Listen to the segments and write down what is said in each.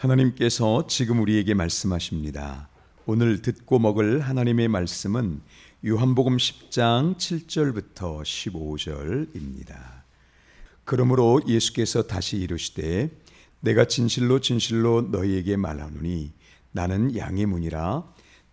하나님께서 지금 우리에게 말씀하십니다. 오늘 듣고 먹을 하나님의 말씀은 요한복음 10장 7절부터 15절입니다. 그러므로 예수께서 다시 이르시되 내가 진실로 진실로 너희에게 말하노니 나는 양의 문이라.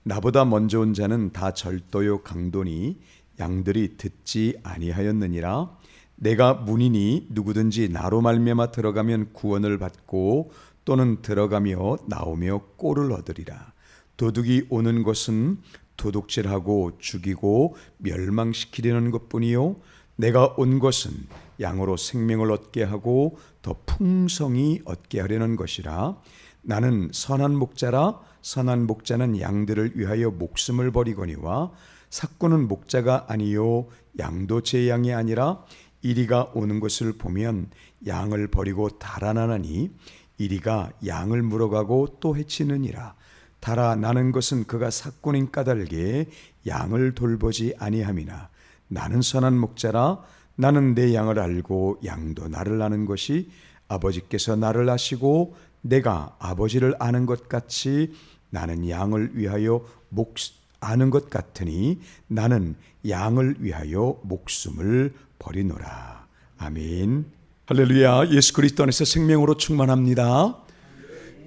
나보다 먼저 온 자는 다 절도요 강도니 양들이 듣지 아니하였느니라. 내가 문이니 누구든지 나로 말미암아 들어가면 구원을 받고 또는 들어가며 나오며 꼴을 얻으리라. 도둑이 오는 것은 도둑질하고 죽이고 멸망시키려는 것뿐이요 내가 온 것은 양으로 생명을 얻게 하고 더 풍성히 얻게 하려는 것이라. 나는 선한 목자라. 선한 목자는 양들을 위하여 목숨을 버리거니와 삭구는 목자가 아니요 양도 제 양이 아니라 이리가 오는 것을 보면 양을 버리고 달아나나니 이리가 양을 물어가고 또 해치느니라. 달아나는 것은 그가 삭구는 까닭에 양을 돌보지 아니함이나 나는 선한 목자라. 나는 내 양을 알고 양도 나를 아는 것이 아버지께서 나를 아시고 내가 아버지를 아는 것 같이 나는 양을 위하여 아는 것 같으니 나는 양을 위하여 목숨을 버리노라. 아멘. 할렐루야. 예수 그리스도 안에서 생명으로 충만합니다.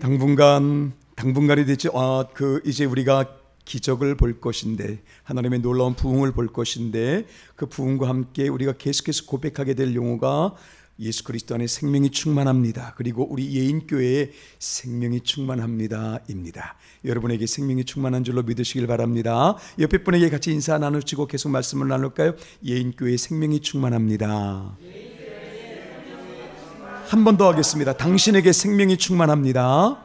당분간이 되지 이제 우리가 기적을 볼 것인데, 하나님의 놀라운 부흥을 볼 것인데, 그 부흥과 함께 우리가 계속해서 고백하게 될 용어가 예수 그리스도 안에 생명이 충만합니다. 그리고 우리 예인교회에 생명이 충만합니다입니다. 여러분에게 생명이 충만한 줄로 믿으시길 바랍니다. 옆에 분에게 같이 인사 나누시고 계속 말씀을 나눌까요? 예인교회에 생명이 충만합니다. 한 번 더 하겠습니다. 당신에게 생명이 충만합니다.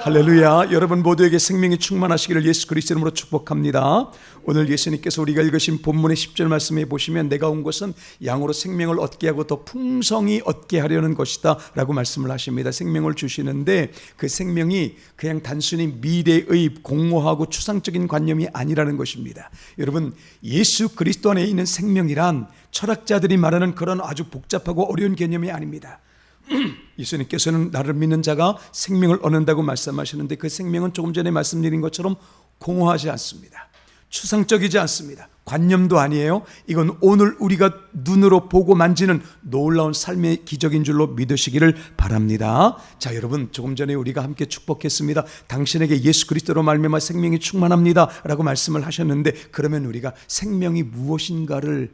할렐루야. 여러분 모두에게 생명이 충만하시기를 예수 그리스도 이름으로 축복합니다. 오늘 예수님께서 우리가 읽으신 본문의 10절 말씀에 보시면 내가 온 것은 양으로 생명을 얻게 하고 더 풍성히 얻게 하려는 것이다 라고 말씀을 하십니다. 생명을 주시는데 그 생명이 그냥 단순히 미래의 공허하고 추상적인 관념이 아니라는 것입니다. 여러분 예수 그리스도 안에 있는 생명이란 철학자들이 말하는 그런 아주 복잡하고 어려운 개념이 아닙니다. 예수님께서는 나를 믿는 자가 생명을 얻는다고 말씀하시는데 그 생명은 조금 전에 말씀드린 것처럼 공허하지 않습니다. 추상적이지 않습니다. 관념도 아니에요. 이건 오늘 우리가 눈으로 보고 만지는 놀라운 삶의 기적인 줄로 믿으시기를 바랍니다. 자, 여러분 조금 전에 우리가 함께 축복했습니다. 당신에게 예수 그리스도로 말미암아 생명이 충만합니다 라고 말씀을 하셨는데, 그러면 우리가 생명이 무엇인가를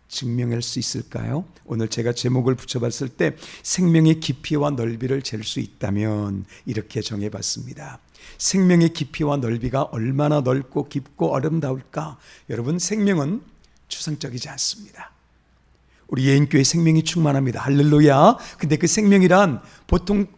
증명할 수 있을까요? 오늘 제가 제목을 붙여봤을 때 생명의 깊이와 넓이를 잴 수 있다면 이렇게 정해봤습니다. 생명의 깊이와 넓이가 얼마나 넓고 깊고 아름다울까? 여러분 생명은 추상적이지 않습니다. 우리 예인교회 생명이 충만합니다. 할렐루야. 근데 그 생명이란 보통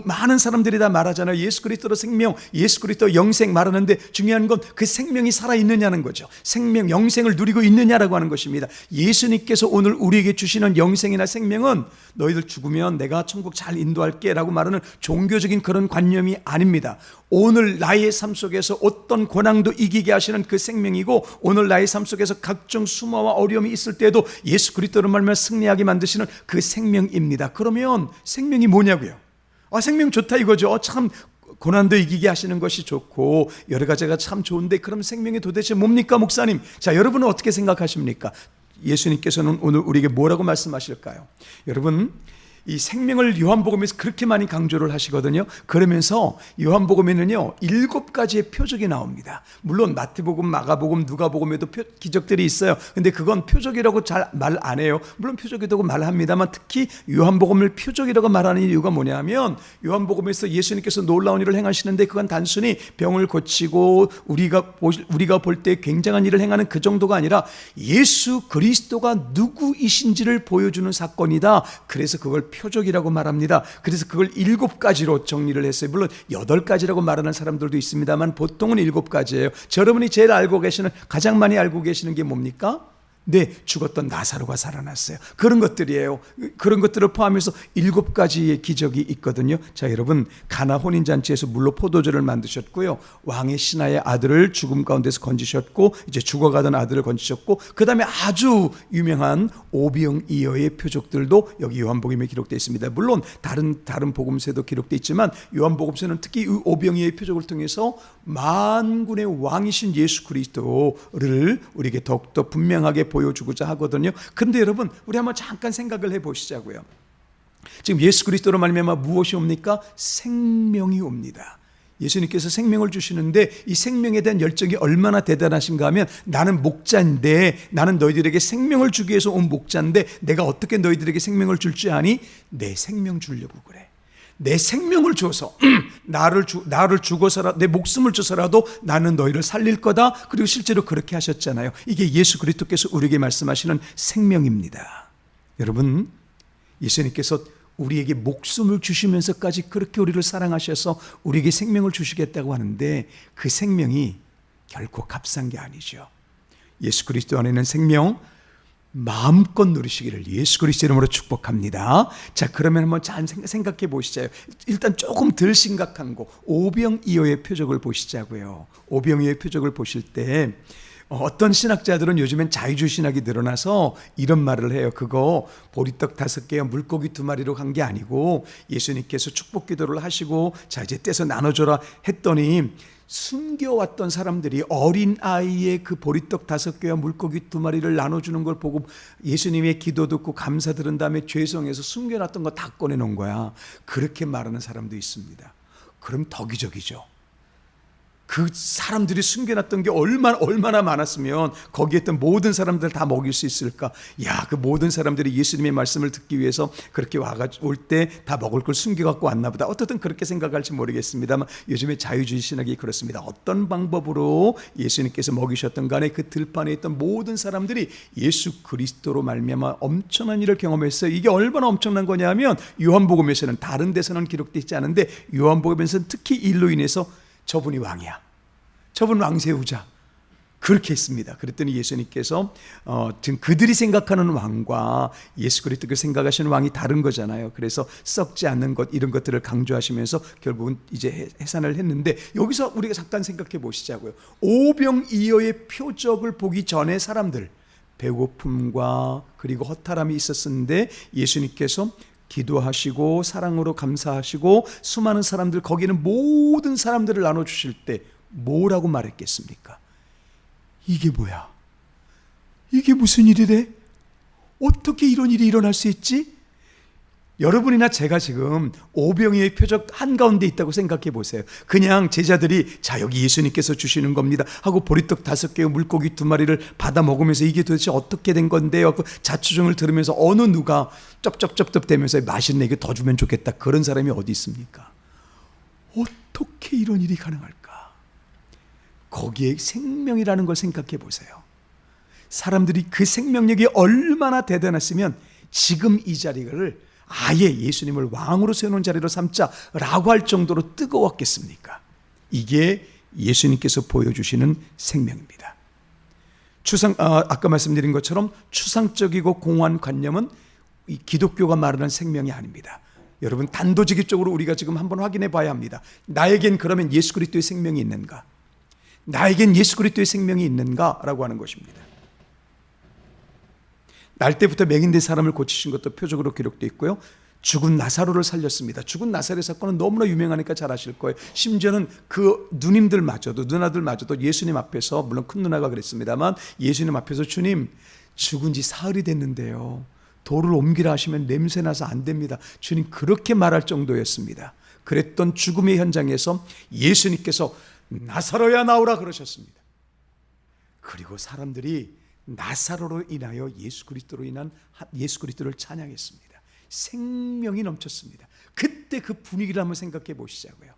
많은 사람들이 다 말하잖아요. 예수 그리스도로 생명, 예수 그리스도 영생 말하는데 중요한 건 그 생명이 살아있느냐는 거죠. 생명, 영생을 누리고 있느냐라고 하는 것입니다. 예수님께서 오늘 우리에게 주시는 영생이나 생명은 너희들 죽으면 내가 천국 잘 인도할게 라고 말하는 종교적인 그런 관념이 아닙니다. 오늘 나의 삶 속에서 어떤 고난도 이기게 하시는 그 생명이고, 오늘 나의 삶 속에서 각종 수모와 어려움이 있을 때도 예수 그리스도로 말미암아 승리하게 만드시는 그 생명입니다. 그러면 생명이 뭐냐고요? 생명 좋다 이거죠. 참 고난도 이기게 하시는 것이 좋고 여러 가지가 참 좋은데 그럼 생명이 도대체 뭡니까 목사님? 자, 여러분은 어떻게 생각하십니까? 예수님께서는 오늘 우리에게 뭐라고 말씀하실까요? 여러분 이 생명을 요한복음에서 그렇게 많이 강조를 하시거든요. 그러면서 요한복음에는요 7가지의 표적이 나옵니다. 물론 마태복음, 마가복음, 누가복음에도 기적들이 있어요. 근데 그건 표적이라고 잘 말 안 해요. 물론 표적이라고 말합니다만 특히 요한복음을 표적이라고 말하는 이유가 뭐냐면, 요한복음에서 예수님께서 놀라운 일을 행하시는데 그건 단순히 병을 고치고 우리가 볼 때 굉장한 일을 행하는 그 정도가 아니라 예수 그리스도가 누구이신지를 보여주는 사건이다. 그래서 그걸 표적이라고 말합니다. 그래서 그걸 7가지로 정리를 했어요. 물론 8가지라고 말하는 사람들도 있습니다만 보통은 7가지예요. 여러분이 제일 알고 계시는, 가장 많이 알고 계시는 게 뭡니까? 네, 죽었던 나사로가 살아났어요. 그런 것들이에요. 그런 것들을 포함해서 7가지의 기적이 있거든요. 자, 여러분, 가나 혼인잔치에서 물로 포도주를 만드셨고요. 왕의 신하의 아들을 죽음 가운데서 건지셨고, 이제 죽어가던 아들을 건지셨고, 그 다음에 아주 유명한 오병이어의 표적들도 여기 요한복음에 기록되어 있습니다. 물론 다른 복음서에도 기록되어 있지만 요한복음서는 특히 이 오병이어의 표적을 통해서 만군의 왕이신 예수 그리스도를 우리에게 더욱더 분명하게 보여주고자 하거든요. 그런데 여러분, 우리 한번 잠깐 생각을 해보시자고요. 지금 예수 그리스도로 말미암아 무엇이 옵니까? 생명이 옵니다. 예수님께서 생명을 주시는데 이 생명에 대한 열정이 얼마나 대단하신가 하면, 나는 목자인데, 나는 너희들에게 생명을 주기 위해서 온 목자인데 내가 어떻게 너희들에게 생명을 줄 줄 아니? 내 생명 주려고 그래. 내 생명을 줘서 나를 죽어서라도, 내 목숨을 줘서라도 나는 너희를 살릴 거다. 그리고 실제로 그렇게 하셨잖아요. 이게 예수 그리스도께서 우리에게 말씀하시는 생명입니다. 여러분, 예수님께서 우리에게 목숨을 주시면서까지 그렇게 우리를 사랑하셔서 우리에게 생명을 주시겠다고 하는데, 그 생명이 결코 값싼 게 아니죠. 예수 그리스도 안에 있는 생명 마음껏 누리시기를 예수 그리스도 이름으로 축복합니다. 자, 그러면 한번 잘 생각해 보시자요. 일단 조금 덜 심각한 거, 오병이어의 표적을 보시자고요. 오병이어의 표적을 보실 때 어떤 신학자들은 요즘엔 자유주의 신학이 늘어나서 이런 말을 해요. 그거 보리떡 5개와 물고기 2마리로 간 게 아니고 예수님께서 축복 기도를 하시고 자, 이제 떼서 나눠줘라 했더니 숨겨왔던 사람들이 어린아이의 그 보리떡 5개와 물고기 2마리를 나눠주는 걸 보고 예수님의 기도 듣고 감사 들은 다음에 죄송해서 숨겨놨던 거 다 꺼내놓은 거야. 그렇게 말하는 사람도 있습니다. 그럼 덕이적이죠. 그 사람들이 숨겨놨던 게 얼마나 많았으면 거기에 있던 모든 사람들 다 먹일 수 있을까? 야, 그 모든 사람들이 예수님의 말씀을 듣기 위해서 그렇게 올 때 다 먹을 걸 숨겨갖고 왔나 보다. 어떻든 그렇게 생각할지 모르겠습니다만 요즘에 자유주의 신학이 그렇습니다. 어떤 방법으로 예수님께서 먹이셨던 간에 그 들판에 있던 모든 사람들이 예수 그리스도로 말미암아 엄청난 일을 경험했어요. 이게 얼마나 엄청난 거냐면 요한복음에서는, 다른 데서는 기록되어 있지 않은데 요한복음에서는 특히 일로 인해서 저분이 왕이야, 저분 왕 세우자, 그렇게 했습니다. 그랬더니 예수님께서 지금 그들이 생각하는 왕과 예수 그리스도가 생각하시는 왕이 다른 거잖아요. 그래서 썩지 않는 것, 이런 것들을 강조하시면서 결국은 이제 해산을 했는데, 여기서 우리가 잠깐 생각해 보시자고요. 오병이어의 표적을 보기 전에 사람들, 배고픔과 그리고 허탈함이 있었는데 예수님께서 기도하시고 사랑으로 감사하시고 수많은 사람들, 거기는 모든 사람들을 나눠주실 때 뭐라고 말했겠습니까? 이게 뭐야? 이게 무슨 일이래? 어떻게 이런 일이 일어날 수 있지? 여러분이나 제가 지금 오병이어의 표적 한가운데 있다고 생각해 보세요. 그냥 제자들이 자, 여기 예수님께서 주시는 겁니다 하고 보리떡 5개와 물고기 2마리를 받아 먹으면서 이게 도대체 어떻게 된 건데요 하고 자초정을 들으면서 어느 누가 쩝쩝쩝쩝 대면서 맛있네, 이게 더 주면 좋겠다, 그런 사람이 어디 있습니까? 어떻게 이런 일이 가능할까? 거기에 생명이라는 걸 생각해 보세요. 사람들이 그 생명력이 얼마나 대단했으면 지금 이 자리를 아예 예수님을 왕으로 세우는 자리로 삼자라고 할 정도로 뜨거웠겠습니까? 이게 예수님께서 보여주시는 생명입니다. 아까 말씀드린 것처럼 추상적이고 공허한 관념은 이 기독교가 말하는 생명이 아닙니다. 여러분, 단도직입적으로 우리가 지금 한번 확인해 봐야 합니다. 나에겐 그러면 예수 그리스도의 생명이 있는가? 나에겐 예수 그리스도의 생명이 있는가라고 하는 것입니다. 날 때부터 맹인된 사람을 고치신 것도 표적으로 기록되어 있고요. 죽은 나사로를 살렸습니다. 죽은 나사로의 사건은 너무나 유명하니까 잘 아실 거예요. 심지어는 그 누님들마저도, 누나들마저도 예수님 앞에서, 물론 큰 누나가 그랬습니다만 예수님 앞에서 주님, 죽은 지 사흘이 됐는데요, 돌을 옮기라 하시면 냄새나서 안 됩니다, 주님, 그렇게 말할 정도였습니다. 그랬던 죽음의 현장에서 예수님께서 나사로야 나오라 그러셨습니다. 그리고 사람들이 나사로로 인하여 예수 그리스도를 찬양했습니다. 생명이 넘쳤습니다. 그때 그 분위기를 한번 생각해 보시자고요.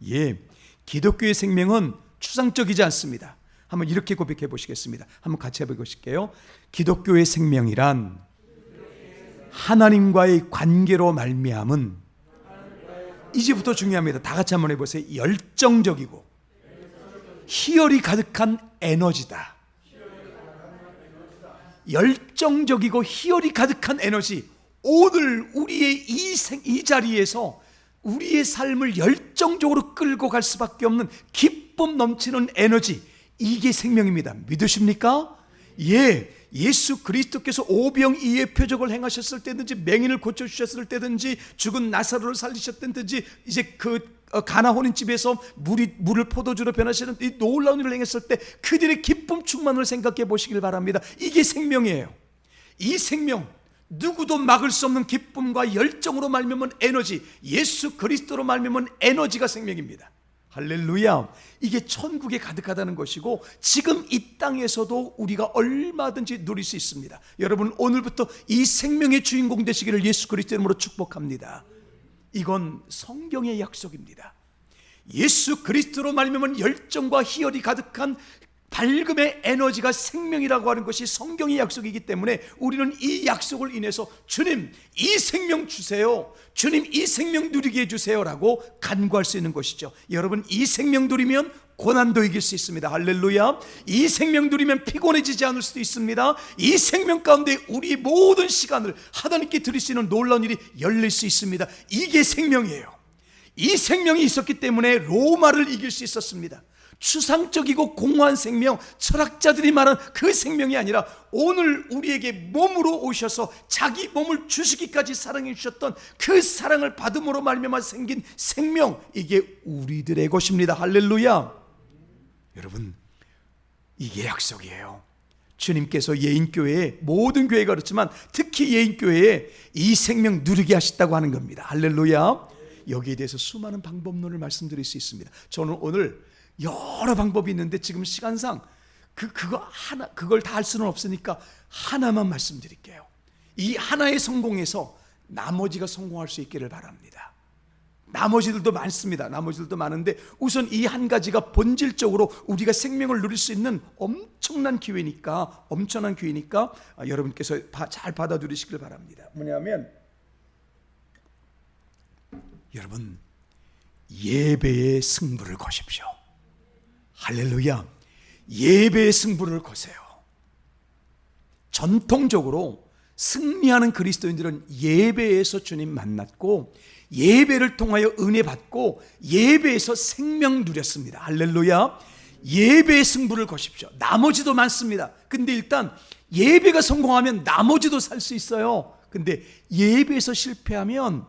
예, 기독교의 생명은 추상적이지 않습니다. 한번 이렇게 고백해 보시겠습니다. 한번 같이 해보실게요. 기독교의 생명이란 하나님과의 관계로 말미암은, 이제부터 중요합니다. 다 같이 한번 해보세요. 열정적이고 희열이 가득한 에너지다. 열정적이고 희열이 가득한 에너지, 오늘 우리의 이 자리에서 우리의 삶을 열정적으로 끌고 갈 수밖에 없는 기쁨 넘치는 에너지, 이게 생명입니다. 믿으십니까? 예, 예수 그리스도께서 오병이의 표적을 행하셨을 때든지, 맹인을 고쳐주셨을 때든지, 죽은 나사로를 살리셨든지, 이제 그 가나 혼인집에서 물을 포도주로 변하시는 이 놀라운 일을 행했을 때 그들의 기쁨 충만을 생각해 보시길 바랍니다. 이게 생명이에요. 이 생명, 누구도 막을 수 없는 기쁨과 열정으로 말미암은 에너지, 예수 그리스도로 말미암은 에너지가 생명입니다. 할렐루야. 이게 천국에 가득하다는 것이고, 지금 이 땅에서도 우리가 얼마든지 누릴 수 있습니다. 여러분, 오늘부터 이 생명의 주인공 되시기를 예수 그리스도 이름으로 축복합니다. 이건 성경의 약속입니다. 예수 그리스도로 말미암은 열정과 희열이 가득한 밝음의 에너지가 생명이라고 하는 것이 성경의 약속이기 때문에 우리는 이 약속을 인해서 주님, 이 생명 주세요, 주님, 이 생명 누리게 해주세요 라고 간구할 수 있는 것이죠. 여러분, 이 생명 누리면 고난도 이길 수 있습니다. 할렐루야. 이 생명 누리면 피곤해지지 않을 수도 있습니다. 이 생명 가운데 우리의 모든 시간을 하나님께 드릴 수 있는 놀라운 일이 열릴 수 있습니다. 이게 생명이에요. 이 생명이 있었기 때문에 로마를 이길 수 있었습니다. 추상적이고 공허한 생명, 철학자들이 말한 그 생명이 아니라 오늘 우리에게 몸으로 오셔서 자기 몸을 주시기까지 사랑해 주셨던 그 사랑을 받음으로 말미암아 생긴 생명, 이게 우리들의 것입니다. 할렐루야. 여러분, 이게 약속이에요. 주님께서 예인교회에, 모든 교회가 그렇지만 특히 예인교회에 이 생명 누리게 하셨다고 하는 겁니다. 할렐루야. 여기에 대해서 수많은 방법론을 말씀드릴 수 있습니다. 저는 오늘 여러 방법이 있는데 지금 시간상 그걸 다 할 수는 없으니까 하나만 말씀드릴게요. 이 하나의 성공에서 나머지가 성공할 수 있기를 바랍니다. 나머지들도 많습니다. 나머지들도 많은데 우선 이 한 가지가 본질적으로 우리가 생명을 누릴 수 있는 엄청난 기회니까 여러분께서 잘 받아들이시길 바랍니다. 뭐냐면, 여러분, 예배의 승부를 거십시오. 할렐루야. 예배의 승부를 거세요. 전통적으로 승리하는 그리스도인들은 예배에서 주님 만났고, 예배를 통하여 은혜 받고, 예배에서 생명 누렸습니다. 할렐루야. 예배의 승부를 거십시오. 나머지도 많습니다. 근데 일단 예배가 성공하면 나머지도 살 수 있어요. 근데 예배에서 실패하면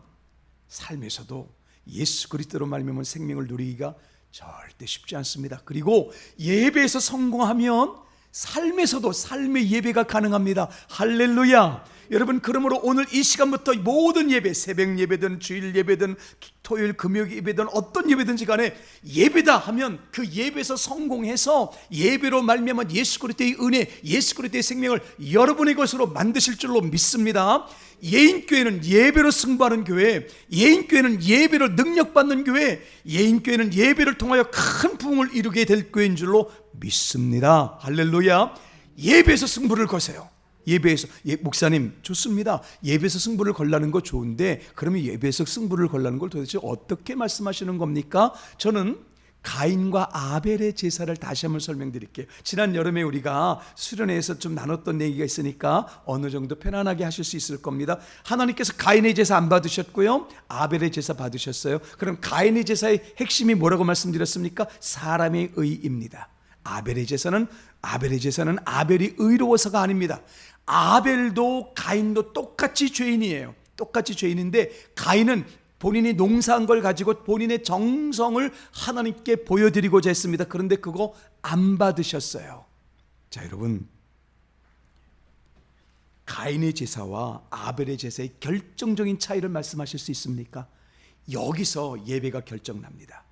삶에서도 예수 그리스도로 말미암은 생명을 누리기가 절대 쉽지 않습니다. 그리고 예배에서 성공하면 삶에서도 삶의 예배가 가능합니다. 할렐루야. 여러분, 그러므로 오늘 이 시간부터 모든 예배, 새벽 예배든 주일 예배든 토요일 금요일 예배든 어떤 예배든지 간에 예배다 하면 그 예배에서 성공해서 예배로 말미암아 예수 그리스도의 은혜, 예수 그리스도의 생명을 여러분의 것으로 만드실 줄로 믿습니다. 예인교회는 예배로 승부하는 교회, 예인교회는 예배로 능력받는 교회, 예인교회는 예배를 통하여 큰 부흥을 이루게 될 교회인 줄로 믿습니다. 할렐루야. 예배에서 승부를 거세요. 예배에서, 목사님 좋습니다. 예배에서 승부를 걸라는 거 좋은데 그러면 예배에서 승부를 걸라는 걸 도대체 어떻게 말씀하시는 겁니까? 저는 가인과 아벨의 제사를 다시 한번 설명드릴게요. 지난 여름에 우리가 수련회에서 좀 나눴던 얘기가 있으니까 어느 정도 편안하게 하실 수 있을 겁니다. 하나님께서 가인의 제사 안 받으셨고요, 아벨의 제사 받으셨어요. 그럼 가인의 제사의 핵심이 뭐라고 말씀드렸습니까? 사람의 의입니다. 아벨의 제사는 아벨이 의로워서가 아닙니다. 아벨도 가인도 똑같이 죄인이에요. 똑같이 죄인인데 가인은 본인이 농사한 걸 가지고 본인의 정성을 하나님께 보여드리고자 했습니다. 그런데 그거 안 받으셨어요. 자, 여러분, 가인의 제사와 아벨의 제사의 결정적인 차이를 말씀하실 수 있습니까? 여기서 예배가 결정납니다.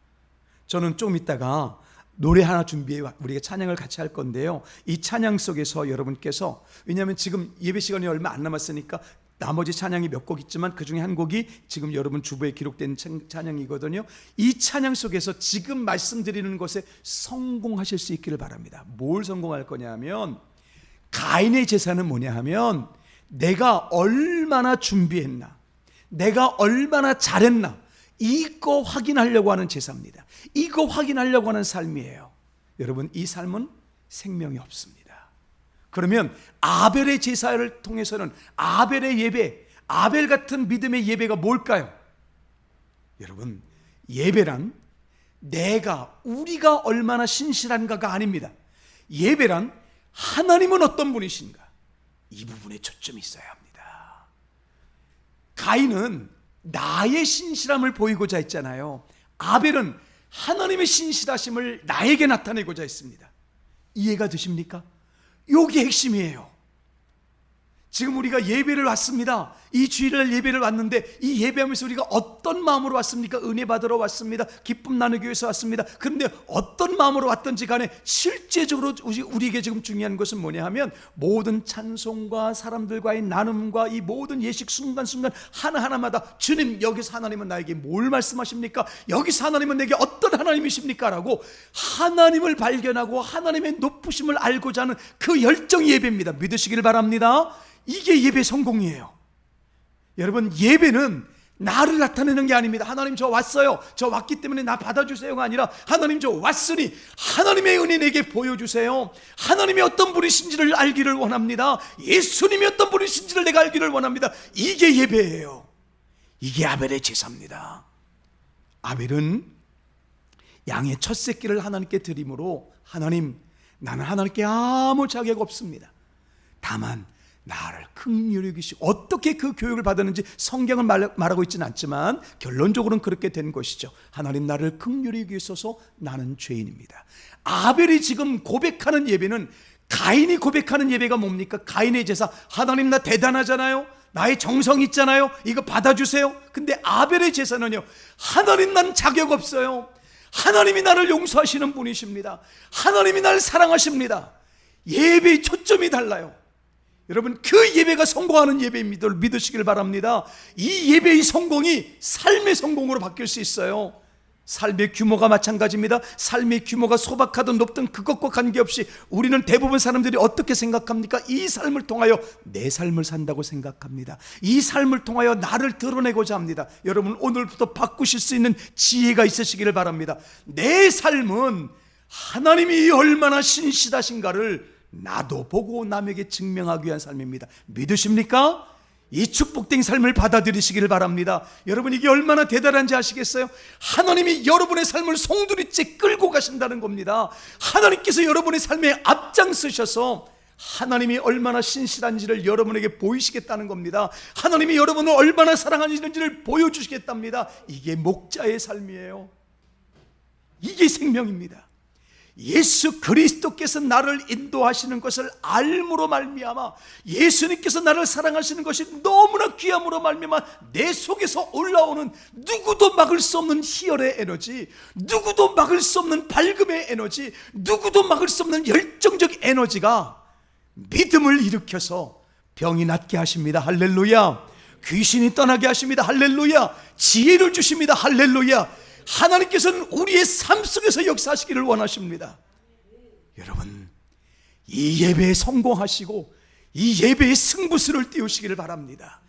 저는 좀 이따가 노래 하나 준비해, 우리가 찬양을 같이 할 건데요, 이 찬양 속에서 여러분께서, 왜냐하면 지금 예배 시간이 얼마 안 남았으니까 나머지 찬양이 몇 곡 있지만 그 중에 한 곡이 지금 여러분 주보에 기록된 찬양이거든요. 이 찬양 속에서 지금 말씀드리는 것에 성공하실 수 있기를 바랍니다. 뭘 성공할 거냐 하면, 가인의 제사는 뭐냐 하면 내가 얼마나 준비했나, 내가 얼마나 잘했나, 이거 확인하려고 하는 제사입니다. 이거 확인하려고 하는 삶이에요. 여러분, 이 삶은 생명이 없습니다. 그러면 아벨의 제사를 통해서는 아벨의 예배, 아벨 같은 믿음의 예배가 뭘까요? 여러분, 예배란 우리가 얼마나 신실한가가 아닙니다. 예배란 하나님은 어떤 분이신가, 이 부분에 초점이 있어야 합니다. 가인은 나의 신실함을 보이고자 했잖아요. 아벨은 하나님의 신실하심을 나에게 나타내고자 했습니다. 이해가 되십니까? 이게 핵심이에요. 지금 우리가 예배를 왔습니다. 이 주일날 예배를 왔는데 이 예배하면서 우리가 어떤 마음으로 왔습니까? 은혜 받으러 왔습니다. 기쁨 나누기 위해서 왔습니다. 그런데 어떤 마음으로 왔든지 간에 실제적으로 우리에게 지금 중요한 것은 뭐냐 하면 모든 찬송과 사람들과의 나눔과 이 모든 예식 순간순간 하나하나마다 주님, 여기서 하나님은 나에게 뭘 말씀하십니까? 여기서 하나님은 내게 어떤 하나님이십니까? 라고 하나님을 발견하고 하나님의 높으심을 알고자 하는 그 열정이 예배입니다. 믿으시길 바랍니다. 이게 예배 성공이에요. 여러분, 예배는 나를 나타내는 게 아닙니다. 하나님 저 왔어요, 저 왔기 때문에 나 받아주세요가 아니라 하나님 저 왔으니 하나님의 은혜 내게 보여주세요. 하나님이 어떤 분이신지를 알기를 원합니다. 예수님이 어떤 분이신지를 내가 알기를 원합니다. 이게 예배예요. 이게 아벨의 제사입니다. 아벨은 양의 첫 새끼를 하나님께 드림으로, 하나님, 나는 하나님께 아무 자격 없습니다. 다만 나를 긍휼히 여기시고, 어떻게 그 교육을 받았는지 성경은 말하고 있지는 않지만 결론적으로는 그렇게 된 것이죠. 하나님, 나를 긍휼히 여기소서, 나는 죄인입니다. 아벨이 지금 고백하는 예배는, 가인이 고백하는 예배가 뭡니까? 가인의 제사, 하나님 나 대단하잖아요, 나의 정성 있잖아요, 이거 받아주세요. 근데 아벨의 제사는요, 하나님 난 자격 없어요, 하나님이 나를 용서하시는 분이십니다, 하나님이 나를 사랑하십니다. 예배의 초점이 달라요. 여러분, 그 예배가 성공하는 예배입니다. 믿으시길 바랍니다. 이 예배의 성공이 삶의 성공으로 바뀔 수 있어요. 삶의 규모가 마찬가지입니다. 삶의 규모가 소박하든 높든 그것과 관계없이 우리는 대부분 사람들이 어떻게 생각합니까? 이 삶을 통하여 내 삶을 산다고 생각합니다. 이 삶을 통하여 나를 드러내고자 합니다. 여러분, 오늘부터 바꾸실 수 있는 지혜가 있으시기를 바랍니다. 내 삶은 하나님이 얼마나 신실하신가를 나도 보고 남에게 증명하기 위한 삶입니다. 믿으십니까? 이 축복된 삶을 받아들이시기를 바랍니다. 여러분, 이게 얼마나 대단한지 아시겠어요? 하나님이 여러분의 삶을 송두리째 끌고 가신다는 겁니다. 하나님께서 여러분의 삶에 앞장서셔서 하나님이 얼마나 신실한지를 여러분에게 보이시겠다는 겁니다. 하나님이 여러분을 얼마나 사랑하시는지를 보여주시겠답니다. 이게 목자의 삶이에요. 이게 생명입니다. 예수 그리스도께서 나를 인도하시는 것을 알므로 말미암아, 예수님께서 나를 사랑하시는 것이 너무나 귀함으로 말미암아 내 속에서 올라오는 누구도 막을 수 없는 희열의 에너지, 누구도 막을 수 없는 밝음의 에너지, 누구도 막을 수 없는 열정적 에너지가 믿음을 일으켜서 병이 낫게 하십니다. 할렐루야. 귀신이 떠나게 하십니다. 할렐루야. 지혜를 주십니다. 할렐루야. 하나님께서는 우리의 삶 속에서 역사하시기를 원하십니다. 여러분, 이 예배에 성공하시고 이 예배에 승부수를 띄우시기를 바랍니다.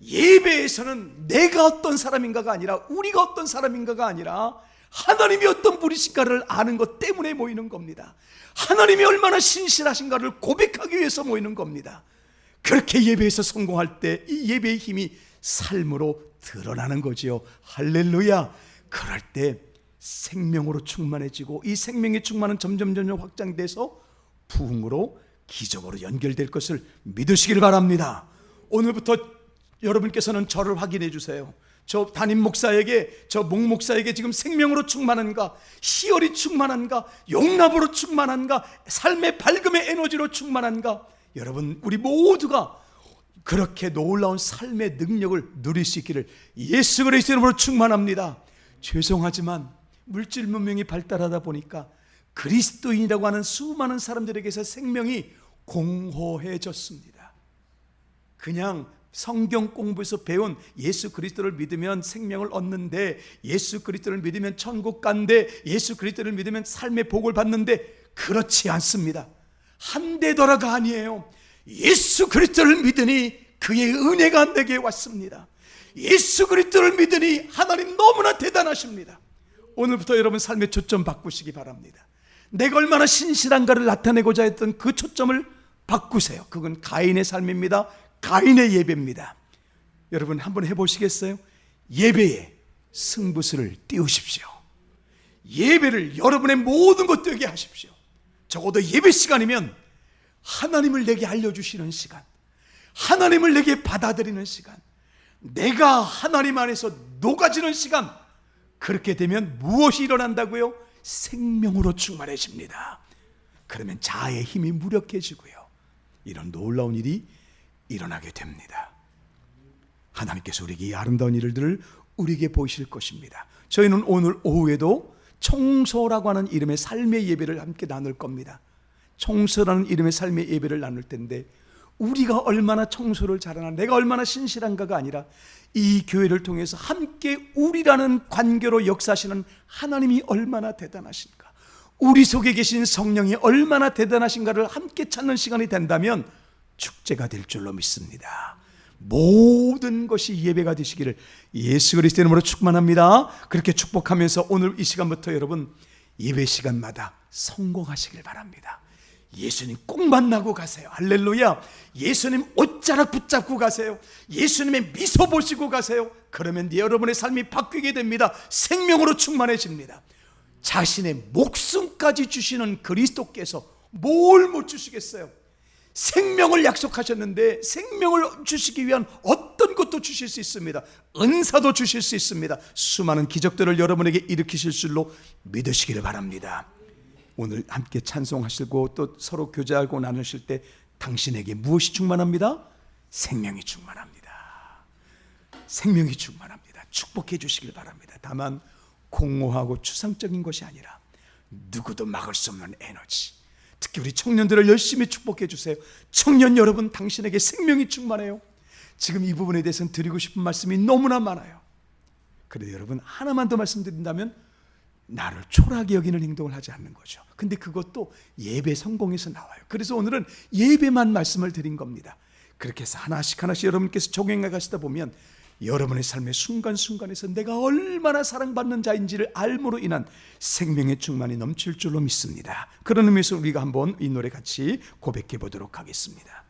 예배에서는 내가 어떤 사람인가가 아니라, 우리가 어떤 사람인가가 아니라 하나님이 어떤 분이신가를 아는 것 때문에 모이는 겁니다. 하나님이 얼마나 신실하신가를 고백하기 위해서 모이는 겁니다. 그렇게 예배에서 성공할 때 이 예배의 힘이 삶으로 드러나는 거지요. 할렐루야. 그럴 때 생명으로 충만해지고, 이 생명의 충만은 점점 확장돼서 부흥으로, 기적으로 연결될 것을 믿으시길 바랍니다. 오늘부터 여러분께서는 저를 확인해 주세요. 저 담임 목사에게, 저 목사에게 지금 생명으로 충만한가, 희열이 충만한가, 용납으로 충만한가, 삶의 밝음의 에너지로 충만한가. 여러분, 우리 모두가 그렇게 놀라운 삶의 능력을 누릴 수 있기를 예수 그리스도의 이름으로 충만합니다. 죄송하지만 물질 문명이 발달하다 보니까 그리스도인이라고 하는 수많은 사람들에게서 생명이 공허해졌습니다. 그냥 성경 공부에서 배운 예수 그리스도를 믿으면 생명을 얻는데, 예수 그리스도를 믿으면 천국 간대, 예수 그리스도를 믿으면 삶의 복을 받는데, 그렇지 않습니다. 한데더라가 아니에요. 예수 그리스도를 믿으니 그의 은혜가 내게 왔습니다. 예수 그리스도를 믿으니 하나님 너무나 대단하십니다. 오늘부터 여러분 삶의 초점 바꾸시기 바랍니다. 내가 얼마나 신실한가를 나타내고자 했던 그 초점을 바꾸세요. 그건 가인의 삶입니다. 가인의 예배입니다. 여러분 한번 해보시겠어요? 예배에 승부수를 띄우십시오. 예배를 여러분의 모든 것 되게 하십시오. 적어도 예배 시간이면 하나님을 내게 알려주시는 시간, 하나님을 내게 받아들이는 시간, 내가 하나님 안에서 녹아지는 시간. 그렇게 되면 무엇이 일어난다고요? 생명으로 충만해집니다. 그러면 자아의 힘이 무력해지고요, 이런 놀라운 일이 일어나게 됩니다. 하나님께서 우리에게 이 아름다운 일들을 우리에게 보이실 것입니다. 저희는 오늘 오후에도 청소라고 하는 이름의 삶의 예배를 함께 나눌 겁니다. 청소라는 이름의 삶의 예배를 나눌 텐데, 우리가 얼마나 청소를 잘하나, 내가 얼마나 신실한가가 아니라 이 교회를 통해서 함께 우리라는 관계로 역사하시는 하나님이 얼마나 대단하신가, 우리 속에 계신 성령이 얼마나 대단하신가를 함께 찾는 시간이 된다면 축제가 될 줄로 믿습니다. 모든 것이 예배가 되시기를 예수 그리스도의 이름으로 축원합니다. 그렇게 축복하면서 오늘 이 시간부터 여러분 예배 시간마다 성공하시길 바랍니다. 예수님 꼭 만나고 가세요. 할렐루야. 예수님 옷자락 붙잡고 가세요. 예수님의 미소 보시고 가세요. 그러면 여러분의 삶이 바뀌게 됩니다. 생명으로 충만해집니다. 자신의 목숨까지 주시는 그리스도께서 뭘 못 주시겠어요? 생명을 약속하셨는데 생명을 주시기 위한 어떤 것도 주실 수 있습니다. 은사도 주실 수 있습니다. 수많은 기적들을 여러분에게 일으키실 줄로 믿으시기를 바랍니다. 오늘 함께 찬송하시고 또 서로 교제하고 나누실 때 당신에게 무엇이 충만합니다? 생명이 충만합니다. 생명이 충만합니다. 축복해 주시길 바랍니다. 다만 공허하고 추상적인 것이 아니라 누구도 막을 수 없는 에너지, 특히 우리 청년들을 열심히 축복해 주세요. 청년 여러분, 당신에게 생명이 충만해요. 지금 이 부분에 대해서는 드리고 싶은 말씀이 너무나 많아요. 그래도 여러분 하나만 더 말씀드린다면, 나를 초라하게 여기는 행동을 하지 않는 거죠. 근데 그것도 예배 성공에서 나와요. 그래서 오늘은 예배만 말씀을 드린 겁니다. 그렇게 해서 하나씩 하나씩 여러분께서 적용해 가시다 보면 여러분의 삶의 순간순간에서 내가 얼마나 사랑받는 자인지를 알므로 인한 생명의 충만이 넘칠 줄로 믿습니다. 그런 의미에서 우리가 한번 이 노래 같이 고백해 보도록 하겠습니다.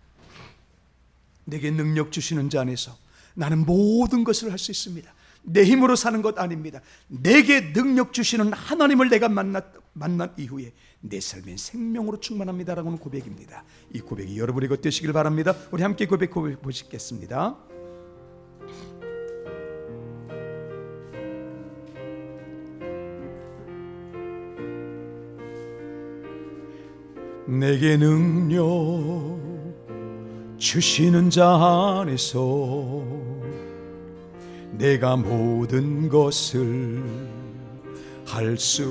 내게 능력 주시는 자 안에서 나는 모든 것을 할 수 있습니다. 내 힘으로 사는 것 아닙니다. 내게 능력 주시는 하나님을 내가 만난 이후에 내 삶엔 생명으로 충만합니다라고는 고백입니다. 이 고백이 여러분의 것 되시길 바랍니다. 우리 함께 고백해 보시겠습니다. 내게 능력 주시는 자 안에서 내가 모든 것을 할 수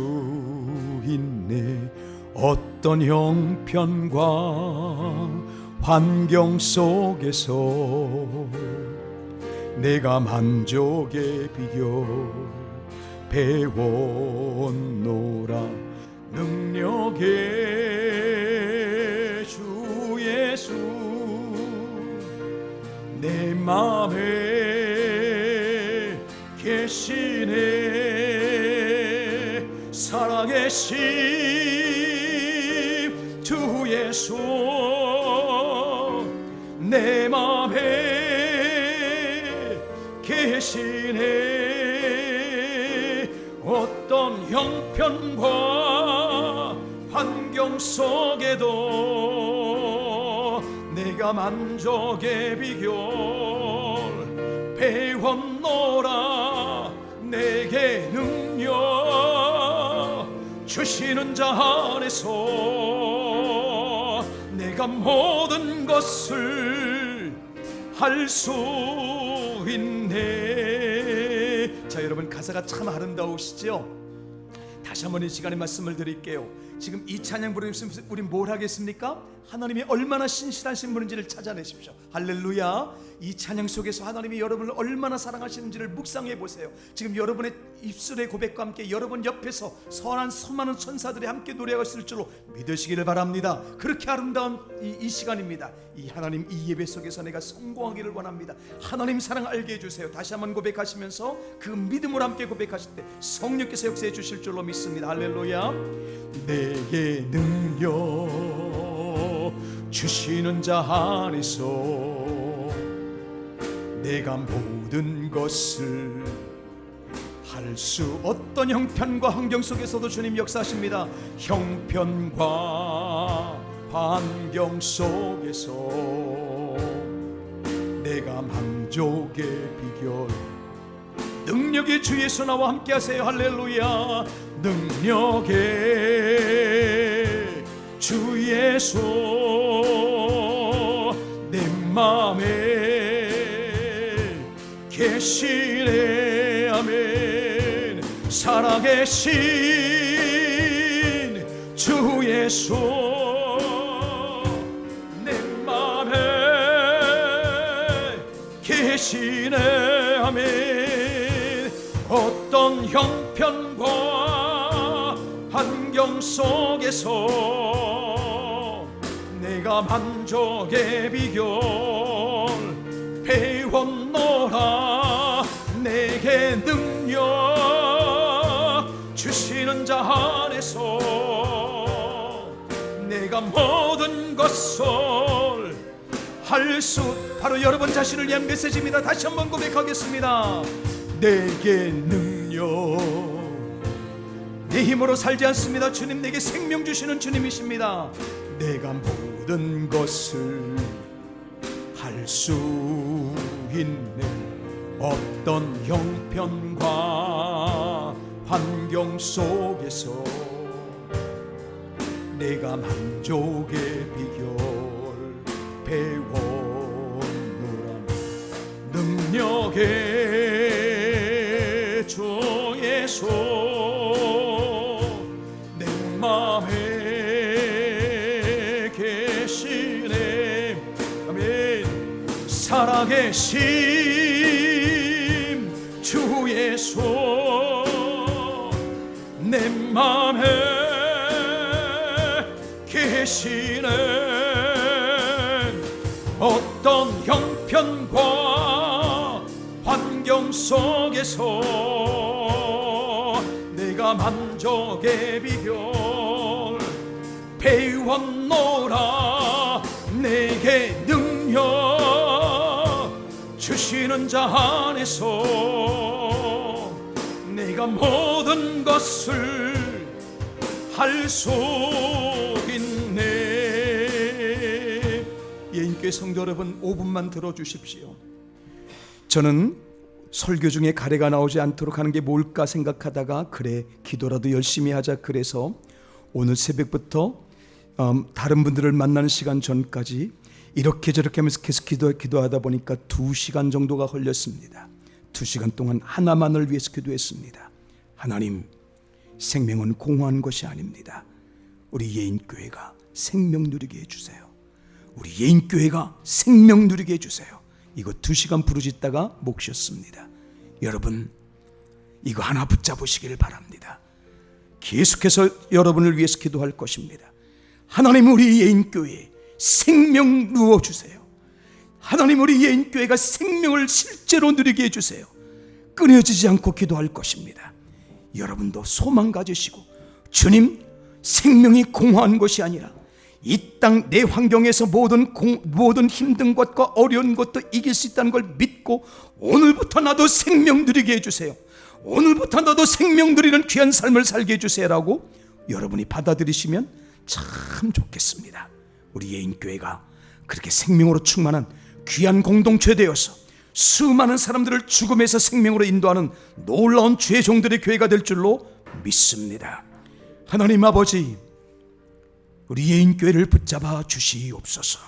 있네. 어떤 형편과 환경 속에서 내가 만족의 비결 배웠노라. 능력의 주 예수 내 맘에 계시네. 사랑의 심 주 예수 내 맘에 계시네. 어떤 형편과 환경 속에도 내가 만족의 비결 배웠노라. 내게 능력 주시는 자 안에서 내가 모든 것을 할 수 있네. 자, 여러분 가사가 참 아름다우시죠? 다시 한번 이 시간에 말씀을 드릴게요. 지금 이 찬양 부르면서 우리 뭘 하겠습니까? 하나님이 얼마나 신실하신 분인지를 찾아내십시오. 할렐루야. 이 찬양 속에서 하나님이 여러분을 얼마나 사랑하시는지를 묵상해 보세요. 지금 여러분의 입술의 고백과 함께 여러분 옆에서 선한 수많은 천사들이 함께 노래하고 있을 줄로 믿으시기를 바랍니다. 그렇게 아름다운 이 시간입니다. 이 하나님 이 예배 속에서 내가 성공하기를 원합니다. 하나님 사랑 알게 해주세요. 다시 한번 고백하시면서 그 믿음으로 함께 고백하실 때 성령께서 역사해 주실 줄로 믿습니다. 할렐루야. 내게 능력 주시는 자 안에서 내가 모든 것을 할 수, 어떤 형편과 환경 속에서도 주님 역사하십니다. 형편과 환경 속에서 내가 만족의 비결, 능력의 주 예수 나와 함께 하세요. 할렐루야. 능력의 주 예수 내 맘에 계시네. 아멘. 살아계신 주 예수 내 맘에 계시네. 아멘. 어떤 형편과 환경 속에서 내가 만족의 비결 배웠노라. 내게 능력 주시는 자 안에서 내가 모든 것을 할 수, 바로 여러분 자신을 위한 메시지입니다. 다시 한번 고백하겠습니다. 내게 능력, 내 힘으로 살지 않습니다. 주님 내게 생명 주시는 주님이십니다. 내가 모든 것을 할 수 있는 어떤 형편과 환경 속에서 내가 만족의 비결 배워노라. 능력의 주 예수 내 맘에 계시네. 아멘. 살아계신 주 예수 내 맘에 계시네. 어떤 형편과 환경 속에서 내가 만족의 비결 배웠노라. 내게 능력 주시는 자 안에서 내가 모든 것을 할 수 있네. 예인교회 성도 여러분, 5분만 들어주십시오. 저는 설교 중에 가래가 나오지 않도록 하는 게 뭘까 생각하다가 그래 기도라도 열심히 하자 그래서 오늘 새벽부터 다른 분들을 만나는 시간 전까지 이렇게 저렇게 하면서 계속 기도하다 보니까 2시간 정도가 걸렸습니다. 2시간 동안 하나만을 위해서 기도했습니다. 하나님, 생명은 공허한 것이 아닙니다. 우리 예인교회가 생명 누리게 해주세요. 우리 예인교회가 생명 누리게 해주세요. 이거 2시간 부르짖다가 목 쉬었습니다. 여러분, 이거 하나 붙잡으시길 바랍니다. 계속해서 여러분을 위해서 기도할 것입니다. 하나님, 우리 예인교회에 생명 누워주세요. 하나님, 우리 예인교회가 생명을 실제로 누리게 해주세요. 끊어지지 않고 기도할 것입니다. 여러분도 소망 가지시고, 주님, 생명이 공허한 것이 아니라 이 땅 내 환경에서 모든 힘든 것과 어려운 것도 이길 수 있다는 걸 믿고 오늘부터 나도 생명 누리게 해주세요. 오늘부터 나도 생명 누리는 귀한 삶을 살게 해주세요라고 여러분이 받아들이시면 참 좋겠습니다. 우리 예인교회가 그렇게 생명으로 충만한 귀한 공동체 되어서 수많은 사람들을 죽음에서 생명으로 인도하는 놀라운 주의 종들의 교회가 될 줄로 믿습니다. 하나님 아버지, 우리 예인교회를 붙잡아 주시옵소서.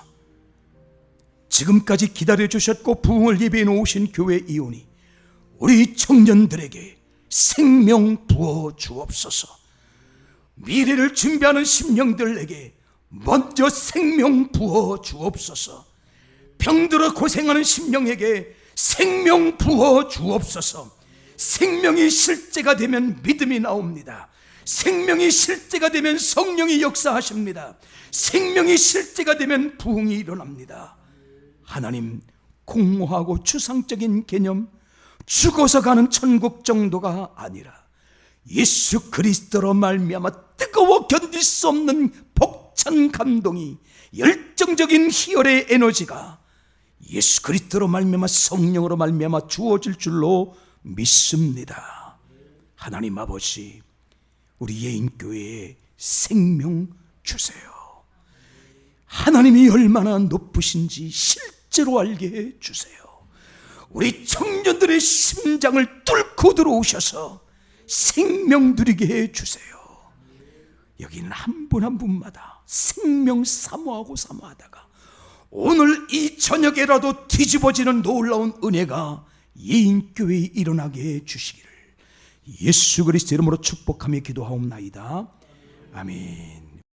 지금까지 기다려주셨고 부흥을 예비해 놓으신 교회 이온이 우리 청년들에게 생명 부어 주옵소서. 미래를 준비하는 심령들에게 먼저 생명 부어 주옵소서. 병들어 고생하는 심령에게 생명 부어 주옵소서. 생명이 실제가 되면 믿음이 나옵니다. 생명이 실제가 되면 성령이 역사하십니다. 생명이 실제가 되면 부흥이 일어납니다. 하나님, 공허하고 추상적인 개념, 죽어서 가는 천국 정도가 아니라 예수 그리스도로 말미암아 뜨거워 견딜 수 없는 복 벅찬 감동이, 열정적인 희열의 에너지가 예수 그리스도로 말미암아 성령으로 말미암아 주어질 줄로 믿습니다. 하나님 아버지, 우리 예인교회에 생명 주세요. 하나님이 얼마나 높으신지 실제로 알게 해 주세요. 우리 청년들의 심장을 뚫고 들어오셔서 생명 드리게 해 주세요. 여기는 한 분 한 분마다 생명 사모하고 사모하다가 오늘 이 저녁에라도 뒤집어지는 놀라운 은혜가 예인교회에 일어나게 해 주시기를 예수 그리스도 이름으로 축복하며 기도하옵나이다. 아멘.